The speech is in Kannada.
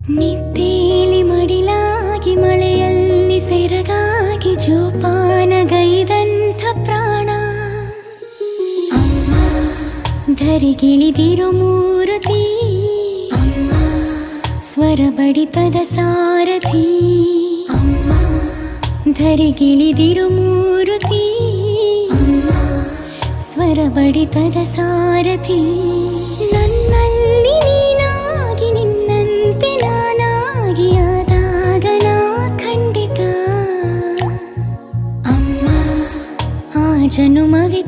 ನಿದ್ದೇಲಿ ಮಡಿಲಾಗಿ ಮಳೆಯಲ್ಲಿ ಸೆರಗಾಗಿ ಜೋಪಾನಗೈದಂಥ ಪ್ರಾಣ ಅಮ್ಮ ಧರಿಗಿಳಿದಿರೋ ಮೂರುತಿ ಅಮ್ಮ ಸ್ವರ ಬಡಿತದ ಸಾರಥಿ ಅಮ್ಮ ಧರಿಗಿಳಿದಿರೋ ಮೂರುತಿ ಅಮ್ಮ ಸ್ವರ ಬಡಿತದ ಸಾರಥಿ ನನ್ನಲ್ಲಿ ನೀನಾಗಿ ನಿನ್ನಂತೆ ನಾನಾಗಿ ಆದಾಗ ನಾ ಖಂಡಿತ ಅಮ್ಮ ಆ ಜನುಮವೇ